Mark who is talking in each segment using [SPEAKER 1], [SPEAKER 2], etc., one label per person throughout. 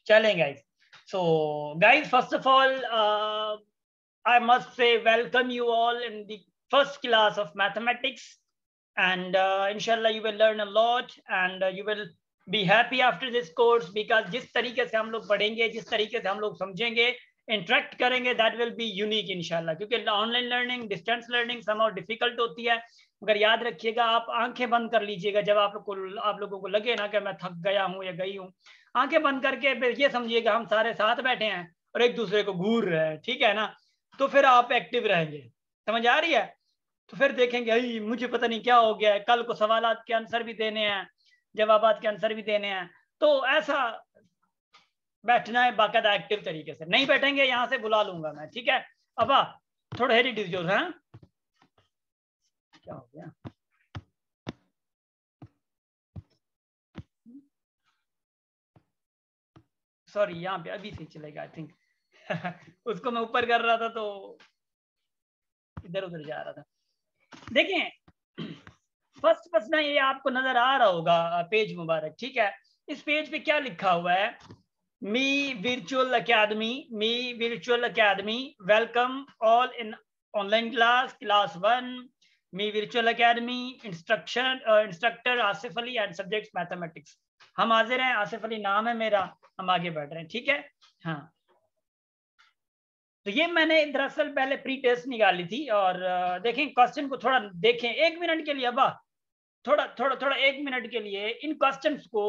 [SPEAKER 1] चलें guys. So guys, first of all, I must say welcome you all in the first class of mathematics, and inshallah you will learn a lot and you will be happy after this course, because जिस तरीके से हम लोग पढ़ेंगे, जिस तरीके से हम लोग समझेंगे, इंटरेक्ट करेंगे, दैट विल बी यूनिक इंशाल्लाह. क्योंकि online learning, distance learning somehow difficult होती है. मगर याद रखिएगा, आप आंखें बंद कर लीजिएगा जब आप लोगों को लगे ना कि मैं थक गया हूं या गई हूं. आंखें बंद करके फिर ये समझिएगा हम सारे साथ बैठे हैं और एक दूसरे को घूर रहे हैं, ठीक है ना. तो फिर आप एक्टिव रहेंगे. समझ आ रही है? तो फिर देखेंगे अरे मुझे पता नहीं क्या हो गया है, कल को सवालात के आंसर भी देने हैं, जवाबात के आंसर भी देने हैं. तो ऐसा बैठना है बाकायदा एक्टिव तरीके से. नहीं बैठेंगे यहां से बुला लूंगा मैं, ठीक है. अब थोड़ा हेरी डिस्जोर है. क्या हो गया? सॉरी, यहाँ पे अभी से चलेगा आई थिंक. उसको मैं ऊपर कर रहा था तो इधर उधर जा रहा था. देखें फर्स्ट ना ये आपको नजर आ रहा होगा पेज मुबारक, ठीक है. इस पेज पे क्या लिखा हुआ है? मी virtual academy welcome all in online class 1. Me virtual academy instructor Asif Ali and subjects mathematics. हम हाजिर हैं, आसिफ अली नाम है मेरा. हम आगे बढ़ रहे हैं, ठीक है. हाँ, तो ये मैंने दरअसल पहले प्री टेस्ट निकाली थी. और देखें क्वेश्चन को थोड़ा देखें 1 मिनट के लिए. अब थोड़ा 1 मिनट के लिए इन क्वेश्चंस को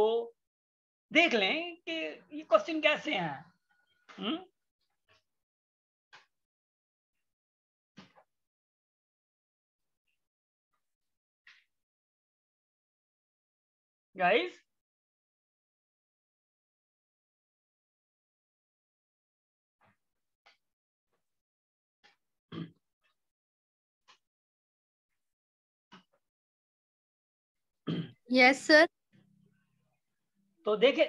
[SPEAKER 1] देख लें कि ये क्वेश्चन कैसे हैं. Guys,
[SPEAKER 2] yes sir.
[SPEAKER 1] तो देखे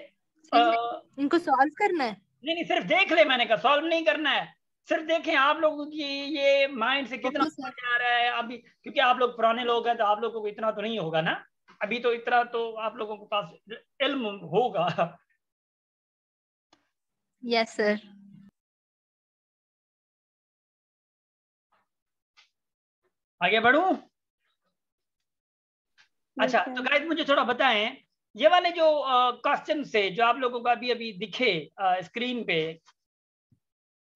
[SPEAKER 2] इनको सॉल्व करना है?
[SPEAKER 1] नहीं, सिर्फ देख ले. मैंने कहा सॉल्व नहीं करना है, सिर्फ देखें आप लोगों की ये माइंड से कितना समझ आ रहा है अभी. क्योंकि आप लोग पुराने लोग हैं तो आप लोगों को इतना तो नहीं होगा ना अभी. तो इतना तो आप लोगों के पास इल्म होगा.
[SPEAKER 2] Yes sir.
[SPEAKER 1] आगे बढ़ूं? अच्छा, तो गाइस मुझे थोड़ा बताएं, ये वाले जो क्वेश्चन से जो आप लोगों को अभी अभी दिखे स्क्रीन पे,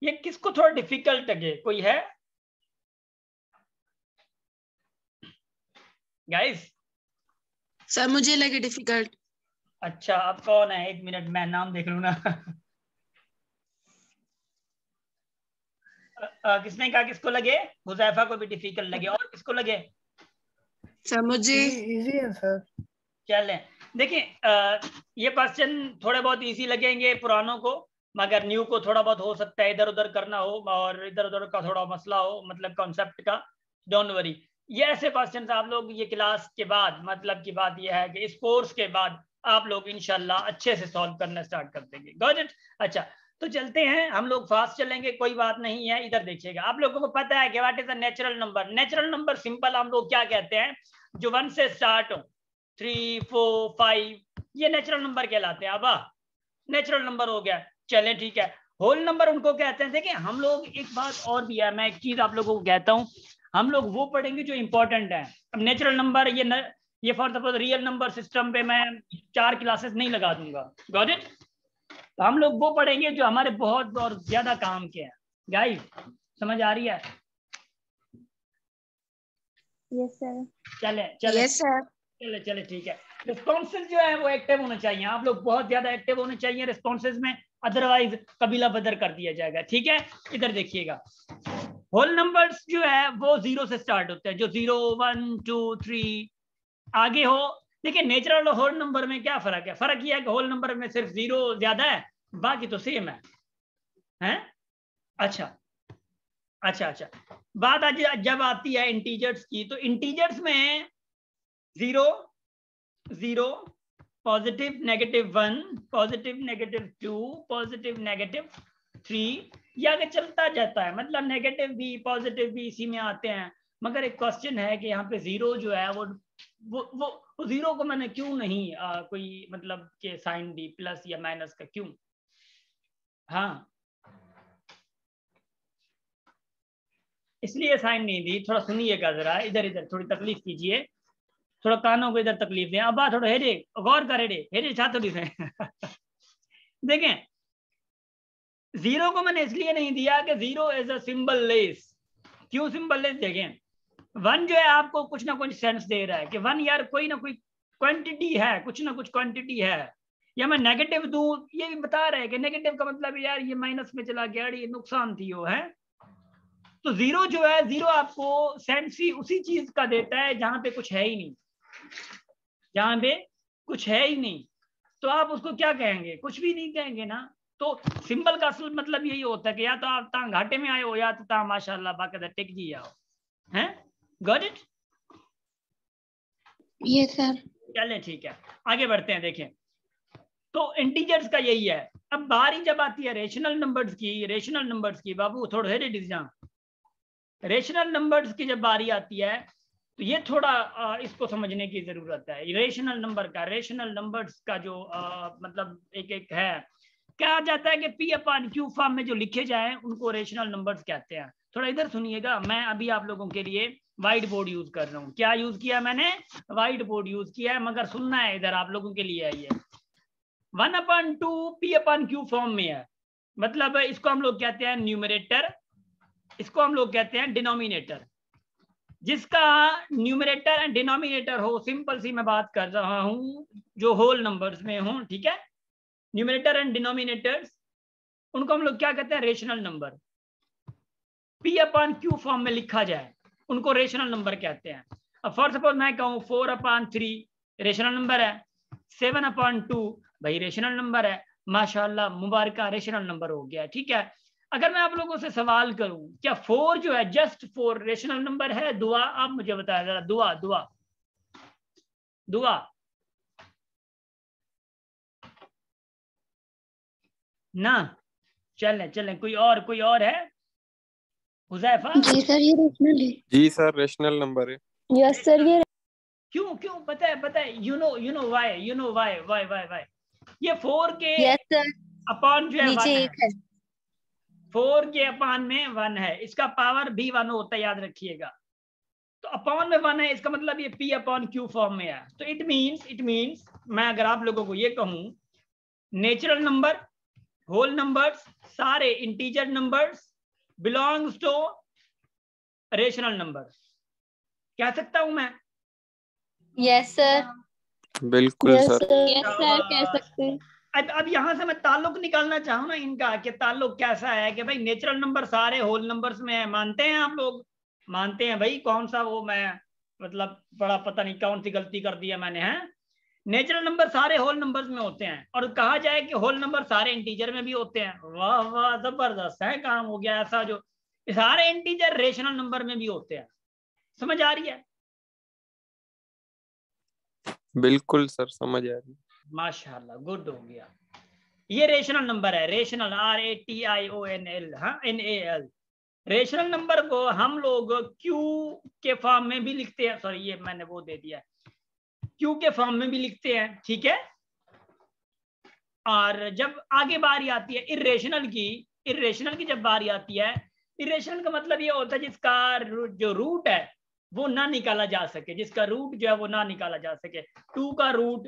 [SPEAKER 1] ये किसको थोड़ा डिफिकल्ट लगे? कोई है गाइस?
[SPEAKER 3] सर मुझे लगे डिफिकल्ट.
[SPEAKER 1] अच्छा, अब कौन है? 1 मिनट मैं नाम देख लूं ना. किसने कहा किसको लगे? हुजैफा को भी डिफिकल्ट लगे. और किसको लगे?
[SPEAKER 3] सर मुझे
[SPEAKER 4] इजी है सर.
[SPEAKER 1] चलें देखिए, ये क्वेश्चन थोड़े बहुत इजी लगेंगे पुरानों को, मगर न्यू को थोड़ा बहुत हो सकता है इधर उधर करना हो और इधर उधर का थोड़ा मसला हो, मतलब कॉन्सेप्ट का. डोंट वरी, ये ऐसे क्वेश्चन आप लोग ये क्लास के बाद, मतलब की बात यह है कि इस कोर्स के बाद आप लोग इंशाल्लाह अच्छे से सॉल्व करना स्टार्ट कर देंगे. Got it? अच्छा, तो चलते हैं हम लोग. फास्ट चलेंगे, कोई बात नहीं है. इधर देखिएगा, आप लोगों को पता है कि what is a natural number. Natural number simple हम लोग क्या कहते हैं? जो 1 से स्टार्ट हो, 3, 4, 5, ये नेचुरल नंबर कहलाते हैं. अब नेचुरल नंबर हो गया. चलें ठीक है. होल नंबर उनको कहते हैं. देखिए हम लोग एक बात और भी है, मैं एक चीज आप लोगों को कहता हूँ, हम लोग वो पढ़ेंगे जो इंपॉर्टेंट है. अब नेचुरल नंबर ये for suppose real number system पे मैं 4 क्लासेस नहीं लगा दूंगा. Got it? तो हम लोग वो पढ़ेंगे जो हमारे बहुत और ज्यादा काम के हैं. गाइस समझ आ रही है?
[SPEAKER 2] Yes sir.
[SPEAKER 1] चले
[SPEAKER 3] यस सर.
[SPEAKER 1] चले ठीक है. रिस्पॉन्सेज जो है वो एक्टिव होने चाहिए. आप लोग बहुत ज्यादा एक्टिव होने चाहिए रिस्पॉन्सेज में, अदरवाइज कबीला बदर कर दिया जाएगा. ठीक है, इधर देखिएगा. होल नंबर्स जो है वो 0 से स्टार्ट होते हैं. जो 0, 1, 2, 3 आगे हो. देखिए नेचुरल और होल नंबर में क्या फर्क है? फर्क यह है कि होल नंबर में सिर्फ 0 ज्यादा है, बाकी तो सेम है? अच्छा, बात आज जब आती है इंटीजर्स की, तो इंटीजर्स में 0, 0, positive negative 1, positive negative 2, positive negative 3, ये आगे चलता जाता है. मतलब नेगेटिव भी पॉजिटिव भी इसी में आते हैं. मगर एक क्वेश्चन है कि यहाँ पे 0 जो है वो 0 को मैंने क्यों नहीं कोई मतलब के साइन दी, प्लस या माइनस का क्यों? हाँ, इसलिए साइन नहीं दी। थोड़ा सुनिएगा जरा, इधर इधर थोड़ी तकलीफ कीजिए, थोड़ा कानों को इधर तकलीफ दें। अब बात थोड़ा हेडे गौर कर, हेडे छात्र से देखें, जीरो को मैंने इसलिए नहीं दिया कि zero is a symbol less. क्यों सिंबल लेस? देखें, वन जो है आपको कुछ ना कुछ सेंस दे रहा है कि वन यार कोई ना कोई क्वांटिटी है, कुछ ना कुछ क्वांटिटी है। या मैं नेगेटिव दूं, ये भी बता रहा है कि नेगेटिव का मतलब यार ये माइनस में चला गया, ये नुकसान थी वो है। तो जीरो जो है, जीरो आपको सेंस ही उसी चीज का देता है जहां पे कुछ है ही नहीं, जहां पे कुछ है ही नहीं। तो आप उसको क्या कहेंगे? कुछ भी नहीं कहेंगे ना। तो सिंबल का असल मतलब यही होता है कि या तो आप ता घाटे में आए हो या तो ता माशाल्लाह बाकायदा टिक जी आओ। हैं? Got it?
[SPEAKER 3] Yes sir.
[SPEAKER 1] चले ठीक है, आगे बढ़ते हैं। देखें, तो इंटीजर्स का यही है। अब बारी जब आती है रेशनल नंबर्स की, रेशनल नंबर्स की, बाबू थोड़ा हेरे डिजाइन, रेशनल नंबर्स की जब बारी आती है तो ये थोड़ा इसको समझने की जरूरत है। रेशनल नंबर का, रेशनल नंबर्स का जो मतलब एक एक है, क्या जाता है कि पी अपॉन क्यू फॉर्म में जो लिखे जाए उनको रेशनल नंबर्स कहते हैं। थोड़ा इधर सुनिएगा, मैं अभी आप लोगों के लिए व्हाइट बोर्ड यूज कर रहा हूँ। क्या यूज किया मैंने? व्हाइट बोर्ड यूज किया है, मगर सुनना है इधर, आप लोगों के लिए है ये। 1/2 पी अपॉन क्यू फॉर्म में है, मतलब इसको हम लोग कहते हैं न्यूमरेटर, इसको हम लोग कहते हैं डिनोमिनेटर। जिसका न्यूमरेटर एंड डिनोमिनेटर हो, सिंपल सी मैं बात कर रहा हूं, जो होल नंबर्स में हो, ठीक है, न्यूमरेटर एंड डिनोमिनेटर्स, उनको हम लोग क्या कहते हैं? Rational number. P upon Q form में लिखा जाए उनको रेशनल नंबर कहते हैं। अब फॉर सपोज मैं कहूं 4/3 रेशनल नंबर है, 7/2 भाई रेशनल नंबर है, माशाल्लाह मुबारक रेशनल नंबर हो गया, ठीक है। अगर मैं आप लोगों से सवाल करूं, क्या 4 जो है जस्ट 4 रेशनल नंबर है? दुआ, आप मुझे बताया जरा, दुआ दुआ दुआ ना। चलें चलें, कोई और है? हुजैफा?
[SPEAKER 3] जी सर, ये रेशनल है।
[SPEAKER 4] जी सर, रेशनल नंबर है।
[SPEAKER 2] यस सर, ये
[SPEAKER 1] क्यों क्यों पता है, यू नो वाई ये 4 के
[SPEAKER 2] यस सर,
[SPEAKER 1] अपान जो है 1
[SPEAKER 2] नीचे
[SPEAKER 1] है,
[SPEAKER 2] एक है।
[SPEAKER 1] 4 के अपान में 1 है, इसका पावर भी 1 होता है, याद रखिएगा। तो अपॉन में 1 है, इसका मतलब ये पी अपॉन क्यू फॉर्म में है। तो इट मीन्स मैं अगर आप लोगों को ये कहूं, नेचुरल नंबर, होल नंबर्स, सारे integer numbers belongs to rational number, कह सकता हूं मैं?
[SPEAKER 2] यस सर,
[SPEAKER 4] बिल्कुल सर।
[SPEAKER 2] यस सर, कह सकते हैं।
[SPEAKER 1] अब यहां से मैं ताल्लुक निकालना चाहूँ ना इनका, कि ताल्लुक कैसा है कि भाई नेचुरल नंबर सारे होल नंबर्स में है, मानते हैं आप लोग? मानते हैं भाई? कौन सा वो मैं मतलब बड़ा पता नहीं कौन सी गलती कर दी है मैंने, है? नेचुरल नंबर सारे होल नंबर्स में होते हैं, और कहा जाए कि होल नंबर सारे इंटीजर में भी होते हैं। वाह वाह, जबरदस्त है, काम हो गया ऐसा, जो सारे इंटीजर रेशनल नंबर में भी होते हैं। समझ आ रही है?
[SPEAKER 4] बिल्कुल सर, समझ आ रही।
[SPEAKER 1] माशाल्लाह, गुड हो गया। ये रेशनल नंबर है, रेशनल, RATIONL, हाँ, NAL। रेशनल नंबर को हम लोग क्यू के फॉर्म में भी लिखते हैं, सॉरी ये मैंने वो दे दिया, क्यू के फॉर्म में भी लिखते हैं, ठीक है। और जब आगे बारी आती है इर्रेशनल की जब बारी आती है, इर्रेशनल का मतलब ये होता है जिसका जो रूट है वो ना निकाला जा सके, जिसका रूट जो है वो ना निकाला जा सके। 2 का रूट,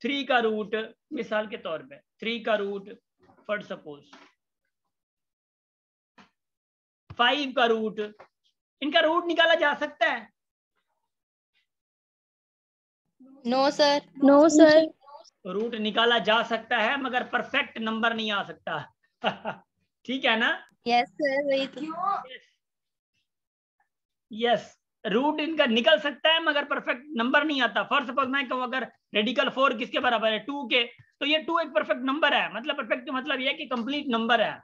[SPEAKER 1] 3 का रूट, मिसाल के तौर पे 3 का रूट, फॉर सपोज 5 का रूट, इनका रूट निकाला जा सकता है?
[SPEAKER 2] No sir, no sir.
[SPEAKER 1] Root निकाला जा सकता है, मगर परफेक्ट नंबर नहीं आ सकता ठीक है ना?
[SPEAKER 2] यस सर, वही तो।
[SPEAKER 1] यस, रूट इनका निकल सकता है मगर परफेक्ट नंबर नहीं आता। फॉर सपोज मैं कहूं अगर रेडिकल 4 किसके बराबर है? 2 के, तो ये 2 एक परफेक्ट नंबर है, मतलब परफेक्ट मतलब ये है कि कंप्लीट नंबर है,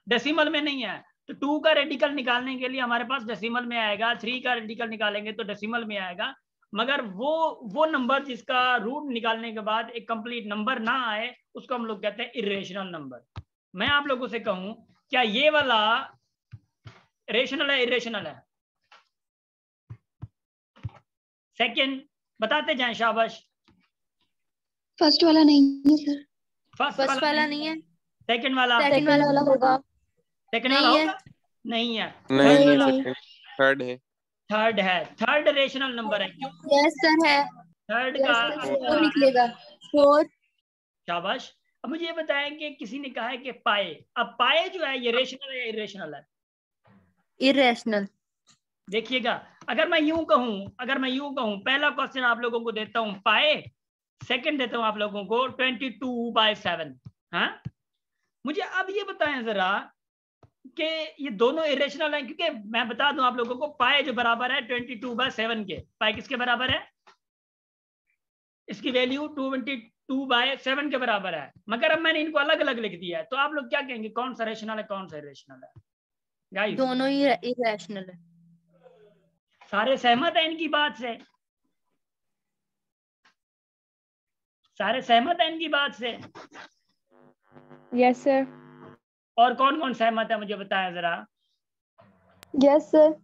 [SPEAKER 1] डेसिमल में नहीं है। तो 2 का रेडिकल निकालने के लिए हमारे पास डेसिमल में आएगा, 3 का रेडिकल निकालेंगे तो डेसिमल में आएगा, मगर वो नंबर जिसका रूट निकालने के बाद एक कंप्लीट नंबर ना आए उसको हम लोग कहते हैं इर्रेशनल नंबर। मैं आप लोगों से कहूं, क्या ये वाला रेशनल है इर्रेशनल है? सेकंड बताते जाएं, शाबाश।
[SPEAKER 3] फर्स्ट वाला नहीं है सर।
[SPEAKER 1] फर्स्ट वाला
[SPEAKER 2] नहीं है।
[SPEAKER 1] सेकंड वाला
[SPEAKER 2] होगा।
[SPEAKER 1] सेकंड वाला होगा? नहीं है।
[SPEAKER 4] नहीं, थर्ड है।
[SPEAKER 1] थर्ड है। थर्ड रेशनल नंबर है। क्यों?
[SPEAKER 2] यस सर है।
[SPEAKER 1] थर्ड का
[SPEAKER 2] फोर निकलेगा। 4।
[SPEAKER 1] शाबाश। अब मुझे ये बताएं कि किसी ने कहा है कि पाए, अब पाए जो है ये रेशनल है या इरेशनल है?
[SPEAKER 2] इरेशनल।
[SPEAKER 1] देखिएगा, अगर मैं यूं कहूं, पहला क्वेश्चन आप लोगों को देता हूं पाए, सेकंड देता हूं आप लोगों को 22/7। हाँ, मुझे अब ये बताएं जरा कि ये दोनों इरेशनल हैं, क्योंकि मैं बता दूं आप लोगों को, पाए जो बराबर है 22/7 के, पाए किसके बराबर है? इसकी वैल्यू 22/7 के बराबर है। मगर अब मैंने इनको अलग अलग लिख दिया है, तो आप लोग क्या कहेंगे, कौन सा रेशनल है, कौन सा इरेशनल है? गाइस
[SPEAKER 2] दोनों ही इरेशनल है।
[SPEAKER 1] सारे सहमत हैं इनकी बात से? सारे सहमत हैं इनकी बात से?
[SPEAKER 2] Yes sir.
[SPEAKER 1] और कौन कौन सहमत है मुझे बताएं जरा।
[SPEAKER 2] Yes sir.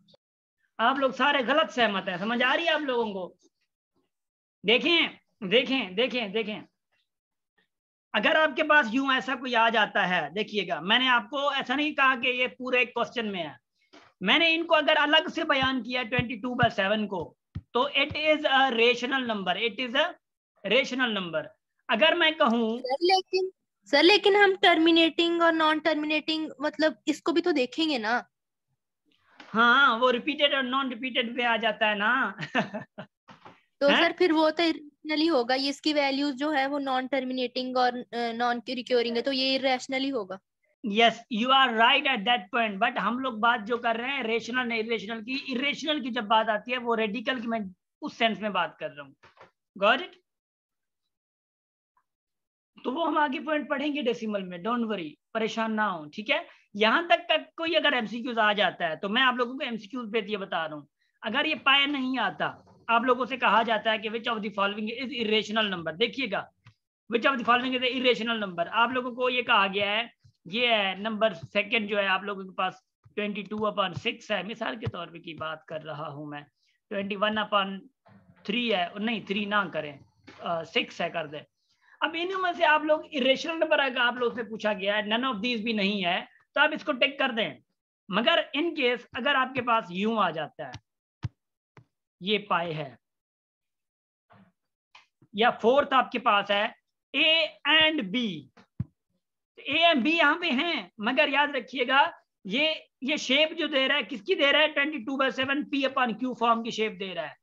[SPEAKER 1] आप लोग सारे गलत सहमत हैं, समझ आ रही है आप लोगों को? देखें देखें देखें देखें, अगर आपके पास यूं ऐसा कोई आ जाता है, देखिएगा मैंने आपको ऐसा नहीं कहा कि ये पूरे क्वेश्चन में है, मैंने इनको अगर अलग से बयान किया 22/7 को, तो it is a rational number, it is a rational number. अगर मैं कहूं
[SPEAKER 2] सर लेकिन हम टर्मिनेटिंग और नॉन टर्मिनेटिंग मतलब इसको भी तो देखेंगे ना।
[SPEAKER 1] हाँ, वो रिपीटेड और नॉन रिपीटेड पे आ जाता है ना।
[SPEAKER 2] तो
[SPEAKER 1] है?
[SPEAKER 2] सर फिर वो तो इरेशनल होगा, ये इसकी वैल्यूज जो है वो नॉन टर्मिनेटिंग और नॉन रिक्योरिंग है, तो ये इरेशनल ही होगा।
[SPEAKER 1] Yes, you are right at that point, but हम लोग बात जो कर रहे हैं रेशनल नहीं इरेशनल की। इरेशनल की जब बात आती है वो रेडिकल की, मैं उस सेंस में बात कर रहा हूँ। Got it? तो वो हम आगे पॉइंट पढ़ेंगे डेसिमल में, डोंट वरी, परेशान ना हो, ठीक है? यहां तक का कोई अगर एमसीक्यूज आ जाता है, तो मैं आप लोगों को एमसीक्यूज पे ये बता रहा हूँ, अगर ये पाया नहीं आता, आप लोगों से कहा जाता है कि which of the following is irrational number, देखिएगा which of the following is irrational number, आप लोगों को ये कहा गया है, ये है नंबर सेकंड जो है आप लोगों के पास 22/6 है, मिसाल के तौर पे की बात कर रहा हूं मैं, 21/3 है, नहीं 3 ना करें, 6 है कर दे। अब इनमें से आप लोग इरेशनल नंबर अगर आप लोग से पूछा गया है, नन ऑफ दीज भी नहीं है, तो आप इसको टिक कर दें। मगर इन केस अगर आपके पास यूं आ जाता है, ये पाए है, या फोर्थ आपके पास है A and B, A and B यहां पे हैं, मगर याद रखिएगा ये शेप जो दे रहा है किसकी दे रहा है, 22/7 P/Q फॉर्म की शेप दे रहा है।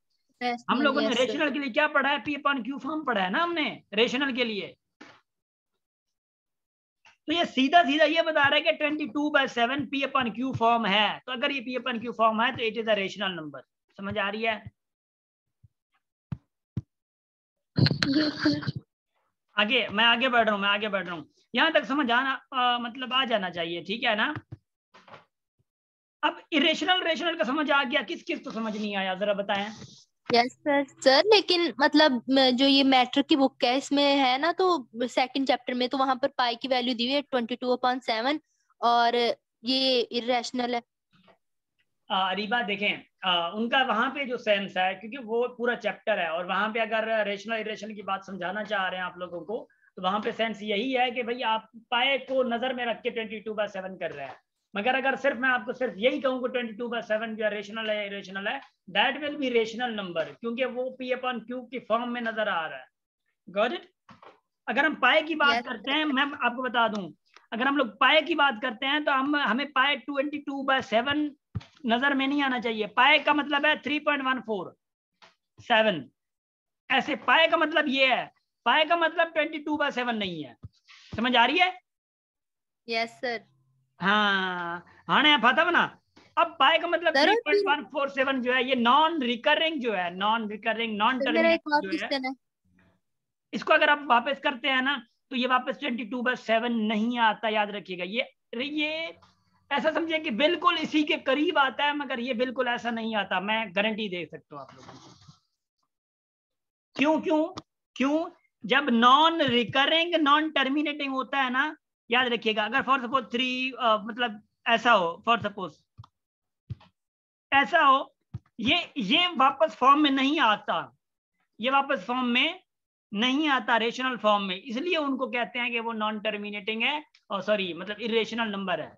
[SPEAKER 1] हम लोगों ने रेशनल के लिए क्या पढ़ा है, P/Q फॉर्म पढ़ा है ना हमने रेशनल के लिए। तो ये सीधा सीधा ये बता रहा है कि 22/7 P/Q फॉर्म है, तो अगर ये P/Q फॉर्म है तो it is a rational number. समझ आ रही है? आगे मैं आगे बढ़ रहा हूँ, यहां तक समझ आना मतलब आ जाना चाहिए, ठीक है ना? अब इरेशनल रेशनल का समझ आ गया, किस किस को समझ नहीं आया जरा बताएं।
[SPEAKER 2] यस सर लेकिन मतलब जो ये मैट्रिक की बुक है इसमें है ना, तो सेकंड चैप्टर में तो वहां पर पाई की वैल्यू दी हुई है 22/7 और ये इरेशनल है।
[SPEAKER 1] रीबा देखें, उनका वहां पे जो सेंस है, क्योंकि वो पूरा चैप्टर है, और वहां पे अगर रेशनल इरेशनल की बात समझाना चाह रहे हैं आप लोगों को, तो वहां पे सेंस यही है कि भाई आप पाए को नजर में रख के 22/7 कर रहे हैं। मगर अगर सिर्फ मैं आपको सिर्फ यही कहूँ कि 22/7 जो रेशनल है इरेशनल है, that will be rational number, क्योंकि वो P/Q की फॉर्म में नजर आ रहा है। Got it? अगर हम पाए की बात करते हैं, मैं आपको बता दूं, अगर हम लोग पाए की बात करते हैं तो हमें पाए 22/7 नजर में नहीं आना चाहिए। पाए का मतलब है 3.147, ऐसे पाए का मतलब ये है, पाए का मतलब 22/7 नहीं है। समझ आ रही है?
[SPEAKER 2] Yes sir.
[SPEAKER 1] हाँ हाँ पता ना। अब पाए का मतलब 3.147 जो है, ये नॉन रिकरिंग जो है, नॉन रिकरिंग नॉन टर्मिनेटिंग जो है, इसको अगर आप वापस करते हैं ना, तो ये वापस 22/7 नहीं आता, याद रखिएगा। ये ऐसा समझिए कि बिल्कुल इसी के करीब आता है, मगर ये बिल्कुल ऐसा नहीं आता, मैं गारंटी दे सकता हूं आप लोगों को। क्यों क्यों क्यों? जब नॉन रिकरिंग नॉन टर्मिनेटिंग होता है ना, याद रखिएगा, अगर फॉर सपोज 3 मतलब ऐसा हो, फॉर सपोज ऐसा हो, ये वापस फॉर्म में नहीं आता, ये वापस फॉर्म में नहीं आता रेशनल फॉर्म में, इसलिए उनको कहते हैं कि वो नॉन टर्मिनेटिंग है, और सॉरी मतलब इरेशनल नंबर है,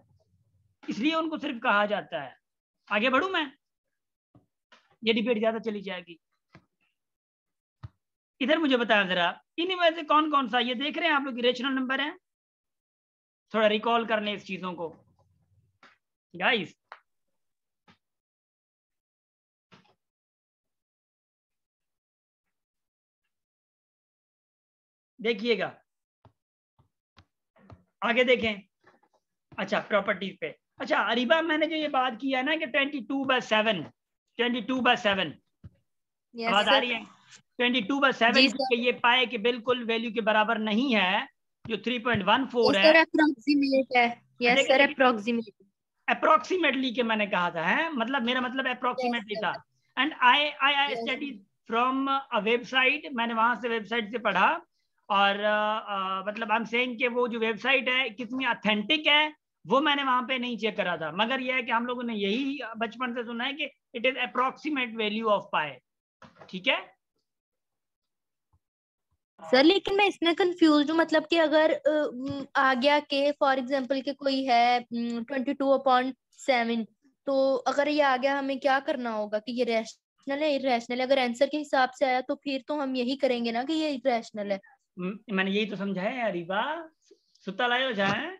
[SPEAKER 1] इसलिए उनको सिर्फ कहा जाता है। आगे बढ़ूं मैं, ये डिबेट ज्यादा चली जाएगी। इधर मुझे बताया जरा, इनमें से कौन कौन सा, ये देख रहे हैं आप लोग इरेशनल नंबर है? थोड़ा रिकॉल करने इस चीजों को गाइस। देखिएगा आगे देखें। अच्छा प्रॉपर्टीज पे, अच्छा अरीबा मैंने जो ये बात की है ना कि 22/7, 22/7 आवाज आ रही है? 22/7 के ये पाए कि बिल्कुल वैल्यू के बराबर नहीं है, जो 3.14 है।
[SPEAKER 2] अप्रोक्सीमेट है। यस सर, अप्रोक्सीमेट,
[SPEAKER 1] अप्रोक्सीमेटली के मैंने कहा था, है मतलब मेरा मतलब अप्रोक्सीमेटली था। And I study from a website, मैंने वहां से वेबसाइट से पढ़ा, और मतलब आई एम सेइंग कि वो जो वेबसाइट है कितनी ऑथेंटिक है वो मैंने वहां पे नहीं चेक करा था, मगर यह है कि हम लोगों ने यही बचपन से सुना है कि it is approximate value of पाए। ठीक है
[SPEAKER 2] सर, लेकिन मैं इसमें कंफ्यूज हूँ, मतलब कि अगर आ गया के फॉर एग्जांपल के कोई है 22/7, तो अगर ये आ गया हमें क्या करना होगा कि ये रैशनल है इरैशनल है? अगर आंसर के हिसाब से आया तो फिर तो हम यही करेंगे ना कि ये इरैशनल है।
[SPEAKER 1] मैंने यही तो समझा है अरीबा, सुता लाए हो जाए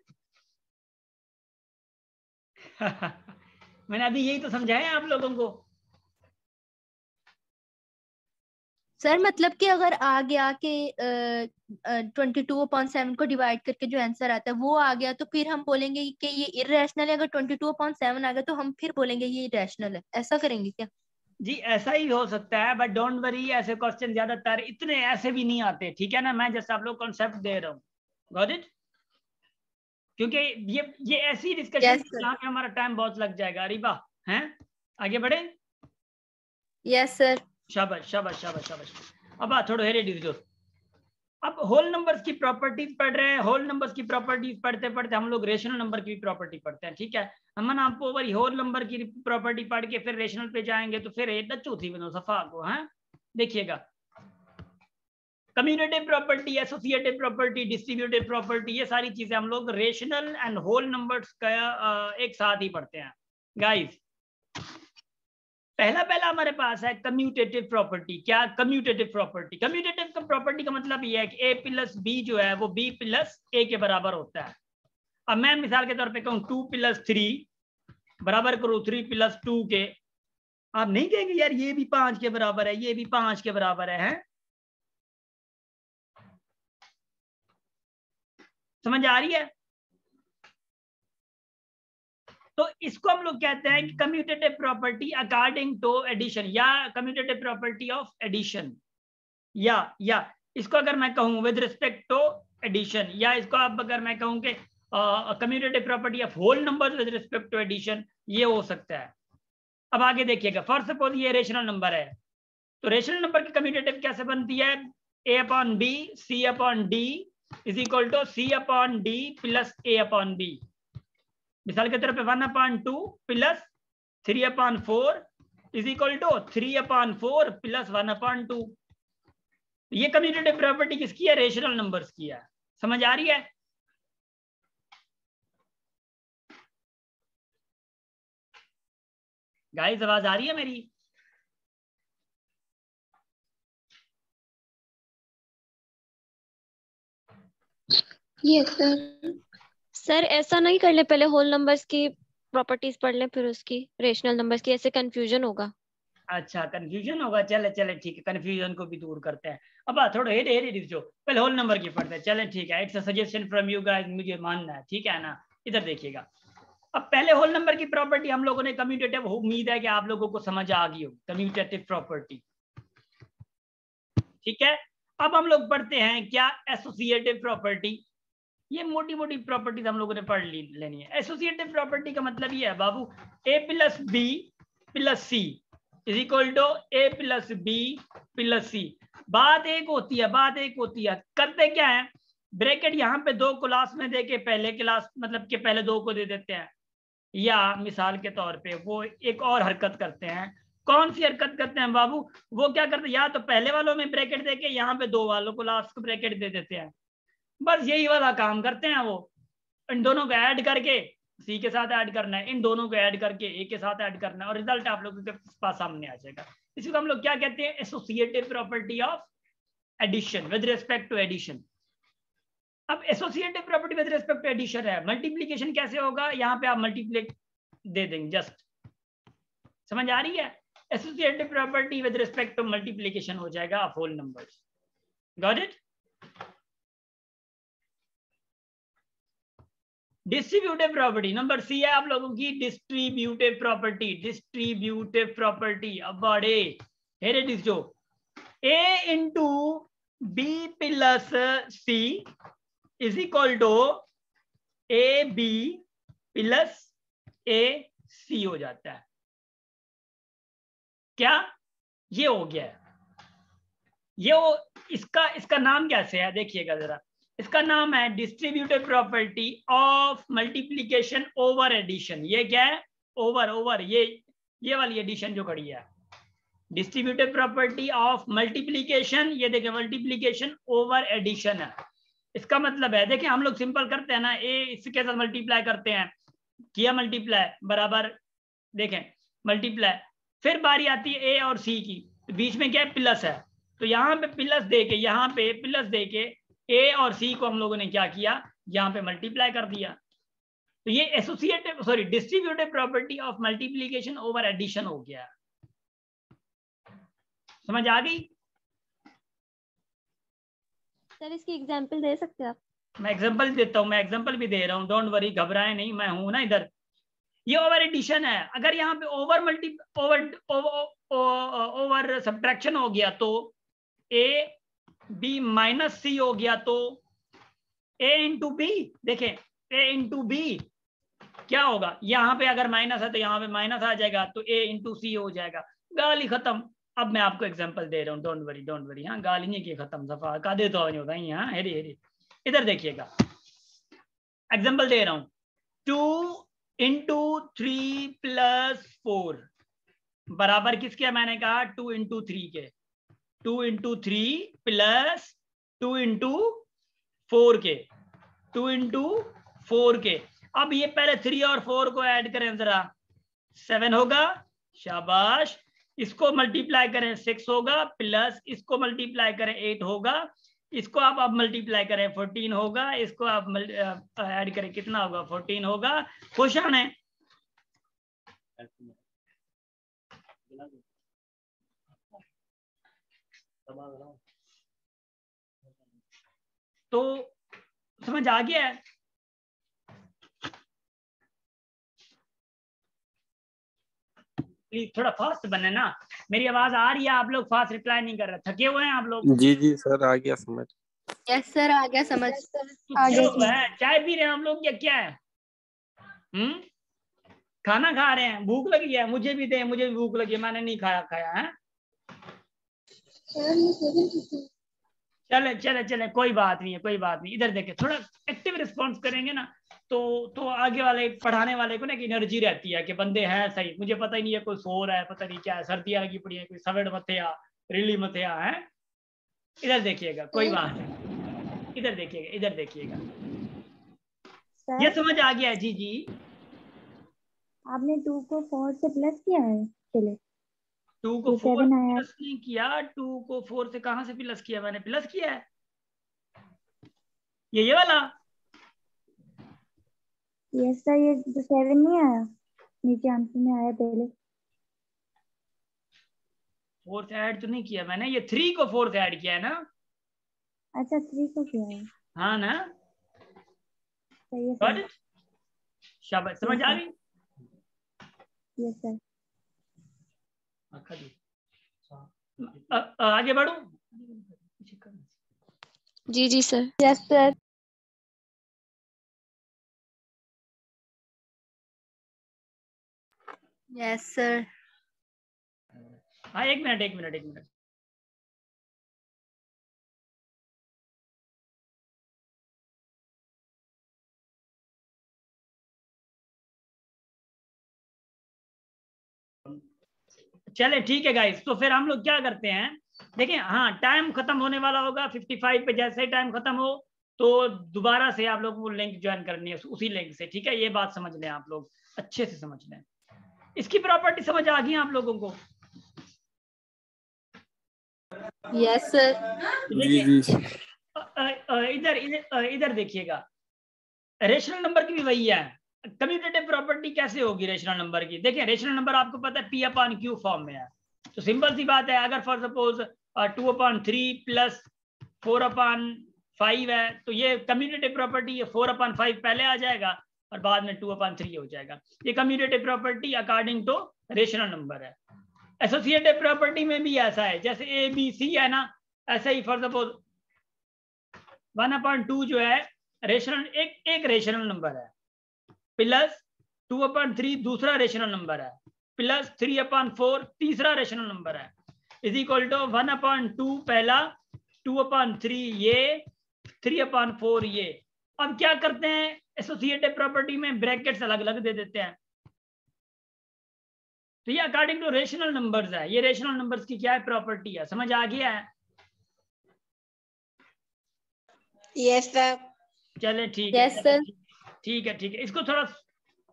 [SPEAKER 1] मैंने अभी यही तो समझा है आप लोगों को।
[SPEAKER 2] सर मतलब कि अगर आ गया कि 22/7 को डिवाइड करके जो आंसर आता है वो आ गया, तो फिर हम बोलेंगे कि ये इरैशनल है। अगर 22/7 आ गया तो हम फिर बोलेंगे ये इरैशनल है। ऐसा करेंगे क्या?
[SPEAKER 1] जी ऐसा ही हो सकता है, बट डोंट वरी, ऐसे क्वेश्चन ज्यादातर इतने ऐसे भी नहीं आते। ठीक है ना, मैं जैसे आप लोग कॉन्सेप्ट दे रहा हूँ, गॉट इट? क्योंकि ये ऐसी डिस्कशन जहाँ पे हमारा टाइम बहुत लग जाएगा। अरीबा हैं, आगे बढ़े?
[SPEAKER 2] Yes sir.
[SPEAKER 1] शाबाश शाबाश शाबाश शाबाश। अब थोड़ा हेरे डिस्कस। अब होल नंबर्स की प्रॉपर्टीज पढ़ रहे हैं। होल नंबर्स की प्रॉपर्टीज पढ़ते पढ़ते हम लोग रेशनल नंबर की प्रॉपर्टी पढ़ते हैं। ठीक है, हम आपको वही होल नंबर की प्रॉपर्टी पढ़ के फिर रेशनल पे जाएंगे तो फिर एक चौथी बनो सफा को। हाँ देखिएगा, commutative property, associative property, distributive property, ये सारी चीजें हम लोग रेशनल एंड होल नंबर्स का एक साथ ही पढ़ते हैं गाइस। पहला हमारे पास है कम्यूटेटिव प्रॉपर्टी। क्या कम्यूटेटिव प्रॉपर्टी? कम्यूटेटिव प्रॉपर्टी का मतलब ये है कि a प्लस बी जो है वो b प्लस a के बराबर होता है। अब मैं मिसाल के तौर पे कहूं 2 + 3 बराबर करूं 3 + 2 के, आप नहीं कहेंगे यार ये भी 5 के बराबर है, ये भी 5 के बराबर है? समझ आ रही है? तो इसको हम लोग कहते हैं कि commutative property according to addition, या कम्यूटेटिव प्रॉपर्टी ऑफ एडिशन, या इसको अगर मैं कहूं विद रिस्पेक्ट टू एडिशन, या इसको अब अगर मैं कहूं कि commutative property of whole number with respect to addition, ये हो सकता है। अब आगे देखिएगा, फर्स्ट सपोज ये रेशनल नंबर है, तो रेशनल नंबर की कम्यूटेटिव कैसे बनती है? a/b c/d is equal to c/d plus a/b। मिसाल के तौर पे 1/2 plus 3/4 is equal to 3/4 plus 1/2। ये कम्यूटेटिव प्रॉपर्टी किसकी है? रेशनल नंबर्स की है। समझ आ रही है? गाइस आवाज आ रही है मेरी?
[SPEAKER 5] Yes sir. सर ऐसा नहीं कर ले, पहले होल नंबर्स की प्रॉपर्टीज पढ़ लें फिर उसकी रेशनल नंबर्स की, ऐसे कंफ्यूजन होगा।
[SPEAKER 1] अच्छा कंफ्यूजन होगा, चले चले ठीक है, कंफ्यूजन को भी दूर करते हैं। अब थोड़ा हेरे जो पहले होल नंबर की पढ़ते हैं। चले ठीक है, it's a suggestion from you guys, मुझे मानना है। ठीक है ना, इधर देखिएगा। अब पहले होल नंबर की प्रॉपर्टी हम लोगों ने कम्यूटेटिव, उम्मीद है कि आप लोगों को समझ आ गई हो कम्यूटेटिव प्रॉपर्टी। ठीक है, अब हम लोग पढ़ते हैं क्या? Associative property. ये मोटी मोटी प्रॉपर्टीज हम लोगों ने पढ़ लेनी है। एसोसिएटिव प्रॉपर्टी का मतलब ये है बाबू, a + b + c is equal to a + b + c। बात एक होती है, करते क्या है? ब्रैकेट यहाँ पे 2 क्लास में दे के पहले क्लास मतलब के पहले 2 को दे देते हैं, या मिसाल के तौर पे वो एक और हरकत करते हैं, कौन सी हरकत करते हैं बाबू? वो क्या करते हैं, या तो पहले वालों में ब्रैकेट देके यहाँ पे दो वालों को लास्ट को ब्रैकेट दे देते हैं, बस यही वाला काम करते हैं वो। इन दोनों को ऐड करके सी के साथ ऐड करना है, इन दोनों को ऐड करके ए के साथ ऐड करना है, और रिजल्ट आप लोगों के पास सामने आ जाएगा। इसको हम लोग क्या कहते हैं? Associative property of addition with respect to addition. अब associative property with respect to addition है, मल्टीप्लीकेशन कैसे होगा? यहाँ पे आप मल्टीप्लाई दे देंगे, जस्ट समझ आ रही है? Associative property with respect to multiplication हो जाएगा of whole numbers. Got it? Distributive property number C है आप लोगों की, डिस्ट्रीब्यूटिव प्रॉपर्टी। डिस्ट्रीब्यूटिव प्रॉपर्टी अब बड़े हेरे डिस्टो A into B plus C is equal to A B plus A C हो जाता है। क्या ये हो गया है? इसका नाम कैसे है देखिएगा जरा। इसका नाम है distributive property of multiplication over addition. ये क्या है? ओवर ये वाली एडिशन जो खड़ी है, डिस्ट्रीब्यूटिव प्रॉपर्टी ऑफ मल्टीप्लीकेशन। ये देखिए मल्टीप्लीकेशन ओवर एडिशन है। इसका मतलब है देखिए हम लोग सिंपल करते हैं ना, ए इसके साथ मल्टीप्लाई करते हैं, किया मल्टीप्लाई बराबर, देखें मल्टीप्लाई, फिर बारी आती है ए और सी की, बीच में क्या है? प्लस है, तो यहाँ पे प्लस देके यहाँ पे प्लस देके ए और सी को हम लोगों ने क्या किया? यहाँ पे मल्टीप्लाई कर दिया। तो ये associative sorry distributive property of multiplication over addition हो गया। समझ आ गई?
[SPEAKER 5] सर इसकी एग्जांपल दे सकते हैं आप?
[SPEAKER 1] मैं एग्जांपल देता हूं, मैं एग्जांपल भी दे रहा हूं, डोंट वरी, घबराए नहीं, मैं हूं ना इधर। ये ओवर एडिशन है। अगर यहाँ पे ओवर सब्ट्रैक्शन हो गया तो ए बी माइनस सी हो गया, तो ए इंटू बी, देखें ए इंटू बी क्या होगा? यहाँ पे अगर माइनस है तो यहाँ पे माइनस आ जाएगा, तो ए इंटू सी हो जाएगा। गाली खत्म। अब मैं आपको एग्जांपल दे रहा हूँ, डोंट वरी। हाँ गाली नहीं की खत्म, सफा का दे तो होता ही। हाँ हेरी हेरी इधर देखिएगा, एग्जांपल दे रहा हूँ। 2 इंटू 3 प्लस 4 बराबर किसके? मैंने कहा 2 इंटू 3 के। 2 इंटू 3 प्लस 2 इंटू 4 के, 2 इंटू 4 के। अब ये पहले 3 और 4 को ऐड करें जरा, 7 होगा, शाबाश। इसको मल्टीप्लाई करें 6 होगा, प्लस इसको मल्टीप्लाई करें 8 होगा, इसको आप अब मल्टीप्लाई करें 14 होगा, इसको आप ऐड करें कितना होगा? 14 होगा। खुश आने तो समझ आ गया है? प्लीज थोड़ा फास्ट बने ना, मेरी आवाज आ रही है? आप लोग फास्ट रिप्लाई नहीं कर रहे, थके हुए हैं आप लोग?
[SPEAKER 4] जी जी सर आ गया समझ।
[SPEAKER 2] यस सर आ गया समझ।
[SPEAKER 1] क्या हुआ है? चाय पी रहे हैं हम लोग या क्या है? खाना खा रहे हैं? भूख लगी है? मुझे भी दे, मुझे भी भूख लगी है, मैंने नहीं खाया है। चले कोई बात नहीं है, कोई बात नहीं। इधर देखे, थोड़ा एक्टिव रिस्पॉन्स करेंगे ना तो आगे वाले पढ़ाने वाले को ना कि एनर्जी रहती है कि बंदे हैं सही। मुझे पता ही नहीं है कोई सो रहा है, पता नहीं क्या है, सर्दियां लगी पड़ी है, कोई सवेड़ मथे आ रिली मथे आ है। इधर देखिएगा, कोई बात नहीं, इधर देखिएगा। ये समझ आ गया है? जी जी।
[SPEAKER 6] आपने 2 को 4 से प्लस किया है पहले?
[SPEAKER 1] 2 को 4 से प्लस नहीं किया, 2 को 4 से कहां से प्लस किया? मैंने प्लस किया है ये वाला।
[SPEAKER 6] यस सर, ये जो 7 नहीं आया नीचे आंसर में आया पहले।
[SPEAKER 1] 4 से ऐड तो नहीं किया मैंने, ये 3 को 4 से ऐड किया है ना?
[SPEAKER 6] अच्छा 3 को किया है।
[SPEAKER 1] हाँ ना,
[SPEAKER 6] सही है सर।
[SPEAKER 1] शाबाश, समझ आ रही?
[SPEAKER 6] Yes sir.
[SPEAKER 1] आगे बढ़ो।
[SPEAKER 5] जी जी sir.
[SPEAKER 6] Yes sir.
[SPEAKER 2] Yes sir.
[SPEAKER 1] हाँ एक मिनट। चले ठीक है गाइस, तो फिर हम लोग क्या करते हैं, देखिए हाँ टाइम खत्म होने वाला होगा 55 पे, जैसे ही टाइम खत्म हो तो दोबारा से आप लोग वो लिंक ज्वाइन करनी है उसी लिंक से, ठीक है। ये बात समझ लें आप लोग, अच्छे से समझ लें। इसकी प्रॉपर्टी समझ आ गई आप लोगों को?
[SPEAKER 2] Yes sir.
[SPEAKER 4] जी जी।
[SPEAKER 1] इधर इधर देखिएगा, रेशनल नंबर की भी वही है। कम्यूटेटिव प्रॉपर्टी कैसे होगी रेशनल नंबर की? देखिए रेशनल नंबर आपको पता है P/Q फॉर्म में है, तो सिंपल सी बात है, अगर फॉर सपोज 2/3 प्लस 4/5 है, तो ये कम्यूटेटिव प्रॉपर्टी ये 4/5 पहले आ जाएगा और बाद में 2/3 हो जाएगा। ये commutative property according to rational number है। एसोसिएटिव प्रॉपर्टी में भी ऐसा है, जैसे ABC है ना, ऐसे ही फॉर सपोज 1/2 जो है रेशनल एक रेशनल नंबर है, प्लस 2/3 दूसरा रेशनल नंबर है, प्लस 3/4 तीसरा रेशनल नंबर है, इज इक्वल टू 1/2 पहला, 2/3 ये, 3/4 ये। अब क्या करते हैं एसोसिएटिव प्रॉपर्टी में, ब्रैकेट्स अलग अलग दे देते हैं। तो ये अकॉर्डिंग टू रेशनल नंबर्स है, ये रेशनल नंबर्स की क्या है प्रॉपर्टी है, समझ आ गया है?
[SPEAKER 3] Yes sir.
[SPEAKER 1] चले ठीक
[SPEAKER 2] यस
[SPEAKER 1] है
[SPEAKER 2] सर।
[SPEAKER 1] ठीक है ठीक है, इसको थोड़ा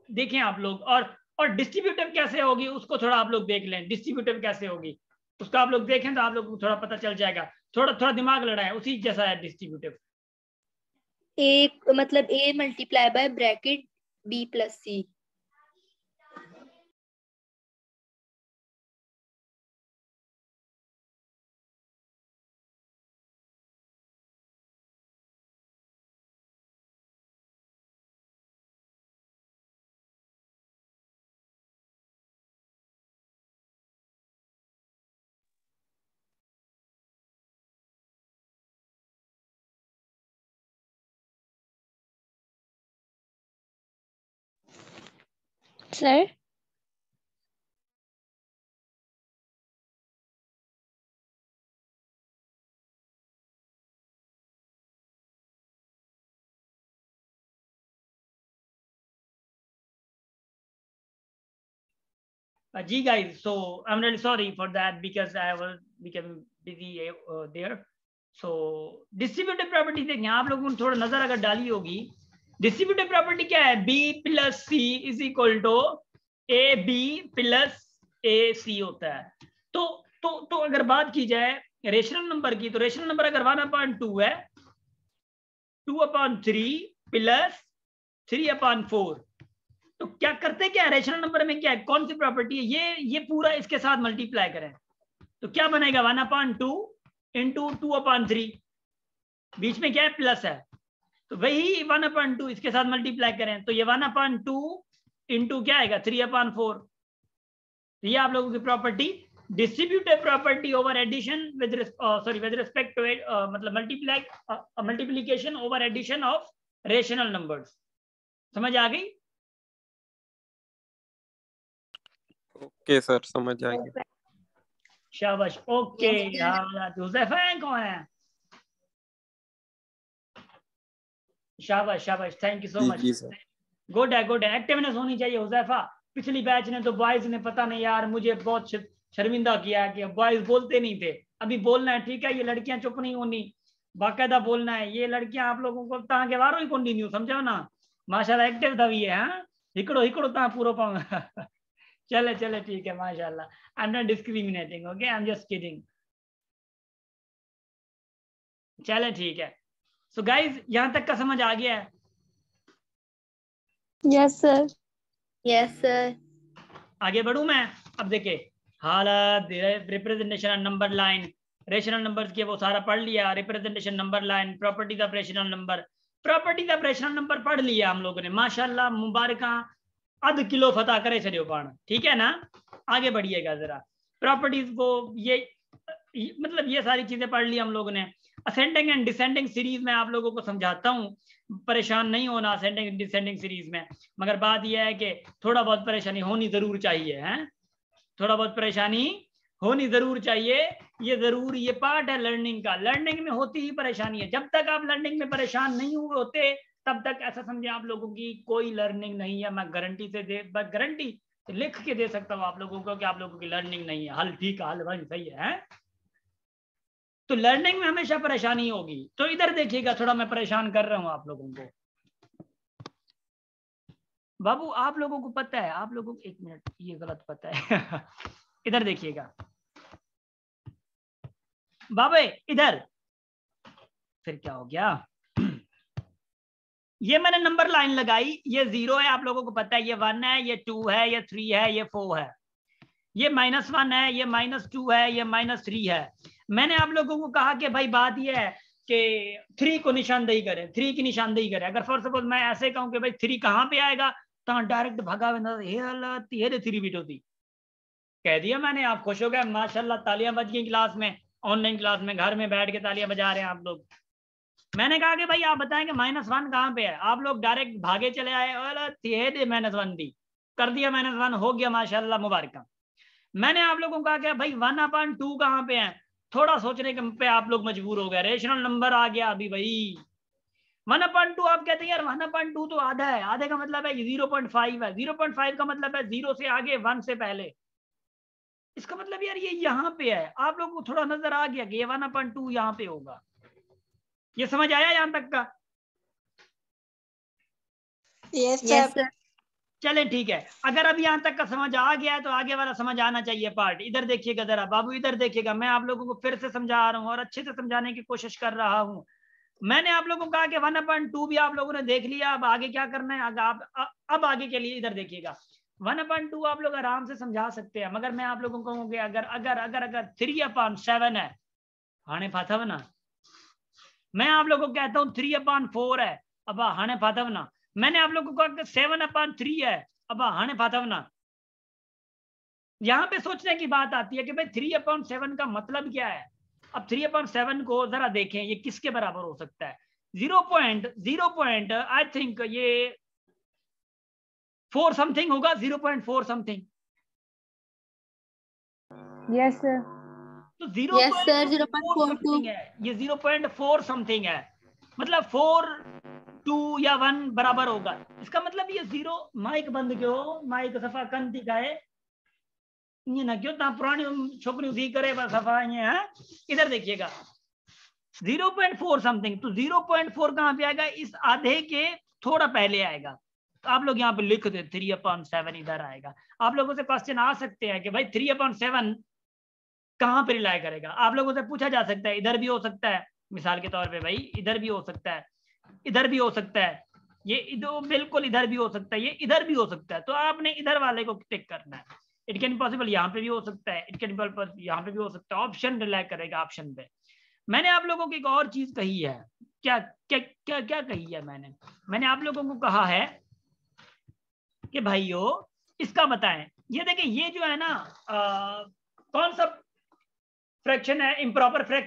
[SPEAKER 1] देखें आप लोग। और डिस्ट्रीब्यूटिव कैसे होगी उसको थोड़ा आप लोग देख लें, डिस्ट्रीब्यूटिव कैसे होगी उसको आप लोग देखें तो आप लोग को थोड़ा पता चल जाएगा, थोड़ा थोड़ा दिमाग लड़ाएं, उसी जैसा है डिस्ट्रीब्यूटिव।
[SPEAKER 2] एक मतलब A multiply by bracket B plus C।
[SPEAKER 5] Sir
[SPEAKER 1] Ji guys, so I'm really sorry for that because I was become busy there. So distributive property देखें आप लोगों ने थोड़ा नजर अगर डाली होगी, डिस्ट्रीब्यूटिव प्रॉपर्टी क्या है, B plus C is equal to AB plus AC होता है। तो अगर बात की जाए रेशनल नंबर की, तो रेशनल नंबर अगर 1/2 है, 2/3 प्लस 3/4, तो क्या करते क्या रेशनल नंबर में क्या है, कौन सी प्रॉपर्टी है, ये पूरा इसके साथ मल्टीप्लाई करें तो क्या बनेगा 1/2 इंटू 2/3, बीच में क्या है प्लस है, तो वही 1/2 इसके साथ मल्टीप्लाई करें तो ये 1/2 इंटू क्या आएगा 3/4। ये आप लोगों की property distributive property over addition with respect to मतलब multiplication over addition of rational numbers. समझ आ गई?
[SPEAKER 4] ओके सर, समझ आ गया।
[SPEAKER 1] शाबाश, ओके। हुज़ैफा है, कौन है? शाबाश शाबाश, थैंक यू सो मच।
[SPEAKER 4] जी सर।
[SPEAKER 1] गुड है गुड है, एक्टिवनेस होनी चाहिए हुज़ैफा। पिछली बैच ने तो बॉयज ने पता नहीं यार मुझे बहुत शर्मिंदा किया कि बॉयज बोलते नहीं थे, अभी बोलना है, ठीक है? ये लड़कियां चुप नहीं होनी, बाकायदा बोलना है। ये लड़कियां आप लोगों को तहाँ के वारो ही कंटिन्यू समझो ना, माशाल्लाह एक्टिव था भी है। हाँ हिकड़ो हिकड़ो तहाँ पूरा पाऊंगा चले चले ठीक है माशाल्लाह, I am not discriminating, okay, I am just kidding. चले ठीक है, सो गाइज यहां तक का समझ आ गया है?
[SPEAKER 2] Yes sir. Yes sir.
[SPEAKER 1] आगे बढ़ूं मैं? अब देखिए हालत, representation number line, rational numbers के वो सारा पढ़ लिया, representation number line, properties of rational number, properties of rational number पढ़ लिया हम लोगों ने, माशाल्लाह मुबारक, आध किलो फतह करे छो पाण, ठीक है ना? आगे बढ़िएगा जरा, प्रॉपर्टीज को ये मतलब ये सारी चीजें पढ़ ली हम लोगों ने। असेंडिंग एंड डिसेंडिंग सीरीज में आप लोगों को समझाता हूँ, परेशान नहीं होना असेंडिंग एंड डिसेंडिंग सीरीज में, मगर बात यह है कि थोड़ा बहुत परेशानी होनी जरूर चाहिए, हैं? थोड़ा बहुत परेशानी होनी जरूर चाहिए, ये जरूर, ये पार्ट है लर्निंग का। लर्निंग में होती ही परेशानी है, जब तक आप लर्निंग में परेशान नहीं हुए होते तब तक ऐसा समझे आप लोगों की कोई लर्निंग नहीं है। मैं गारंटी से गारंटी तो लिख के दे सकता हूँ आप लोगों को कि आप लोगों की लर्निंग नहीं है, हल ठीक है, हल भाई सही है। तो लर्निंग में हमेशा परेशानी होगी। तो इधर देखिएगा, थोड़ा मैं परेशान कर रहा हूं आप लोगों को। बाबू आप लोगों को पता है, आप लोगों को, एक मिनट, ये गलत पता है इधर देखिएगा बाबे, इधर फिर क्या हो गया, ये मैंने नंबर लाइन लगाई, ये 0 है, आप लोगों को पता है, ये 1 है, ये 2 है, ये 3 है, ये 4 है, ये -1 है, ये -2 है, ये -3 है। मैंने आप लोगों को कहा कि भाई बात ये है कि 3 को निशानदेही करें, 3 की निशानदेही करें। अगर फॉर सपोज मैं ऐसे कहूं कि भाई 3 कहाँ पे आएगा, तो डायरेक्ट भगा ये 3 बीट होती, कह दिया मैंने, आप खुश हो गए, माशाल्लाह तालियां बज गई क्लास में, ऑनलाइन क्लास में, घर में बैठ के तालियां बजा रहे हैं आप लोग। मैंने कहा कि भाई आप बताएंगे -1 कहाँ पे है, आप लोग डायरेक्ट भागे चले आए, -1 दी, कर दिया -1, हो गया माशाल्लाह मुबारक। मैंने आप लोगों को कहा कि भाई 1/2 कहाँ पे है, थोड़ा सोचने के पे आप लोग मजबूर हो गए, रेशनल नंबर आ गया अभी भाई 1/2। आप कहते हैं यार 1/2 तो आधा है, आधे का मतलब है 0.5 है, 0.5 का मतलब है 0 से आगे 1 से पहले, इसका मतलब यार ये यहाँ पे है। आप लोगों को थोड़ा नजर आ गया कि ये 1/2 यहाँ पे होगा, ये समझ आया यहां तक का?
[SPEAKER 3] Yes sir.
[SPEAKER 1] चलें ठीक है, अगर अब यहाँ तक का समझ आ गया है तो आगे वाला समझ आना चाहिए पार्ट। इधर देखिएगा जरा बाबू, इधर देखिएगा, मैं आप लोगों को फिर से समझा रहा हूँ और अच्छे से समझाने की कोशिश कर रहा हूँ। मैंने आप लोगों को कहा कि 1/2 भी आप लोगों ने देख लिया, अब आगे क्या करना है, अब आगे के लिए इधर देखिएगा, 1/2 आप लोग आराम से समझा सकते हैं, मगर मैं आप लोगों को कहूँगी अगर अगर अगर अगर 3/7 है, हाने फाथव ना, मैं आप लोगों को कहता हूँ 3/4 है, अब हाने फाथव ना, मैंने आप लोगों को कहा 7/3 है, अब हाने फाथव ना। यहां पे सोचने की बात आती है कि भाई 3/7 का मतलब क्या है। अब 3/7 को जरा देखें, ये किसके बराबर हो सकता है, 0.0 आई थिंक ये 4 समथिंग होगा, 0.4 समथिंग।
[SPEAKER 6] Yes sir.
[SPEAKER 1] तो
[SPEAKER 2] यस सर
[SPEAKER 1] 0.4
[SPEAKER 2] 0.42
[SPEAKER 1] समथिंग है, ये 0.4 समथिंग है, मतलब 4, 2 या 1 बराबर होगा। इसका मतलब ये 0, माइक बंद क्यों, माइक सफा कंती का है, ये ना क्यों ता पुरानी छोकरी उसी करे बस सफा ये है। इधर देखिएगा 0.4 समथिंग, तो 0.4 कहां पे आएगा, इस आधे के थोड़ा पहले आएगा। तो आप लोग यहाँ पे लिख दे 3/7 इधर आएगा। आप लोगों से क्वेश्चन आ सकते हैं कि भाई 3/7 कहां पर रिलाई करेगा, आप लोगों से पूछा जा सकता है, इधर भी हो सकता है, मिसाल के तौर पे भाई इधर भी हो सकता है, इधर भी हो सकता है, ये इधर बिल्कुल इधर भी हो सकता है, ये इधर भी हो सकता है, तो आपने इधर वाले को टिक करना है। इट कैन पॉसिबल यहाँ पे भी हो सकता है, इट कैन पॉसिबल यहाँ पे भी हो सकता है, ऑप्शन रिलाई करेगा ऑप्शन पे। मैंने आप लोगों को एक और चीज कही है, क्या क्या क्या क्या कही है मैंने आप लोगों को कहा है कि भाइयों इसका बताएं। ये देखिए, ये जो है ना कौन सा फ्रैक्शन है, इम्प्रॉपर फ्रैक्शन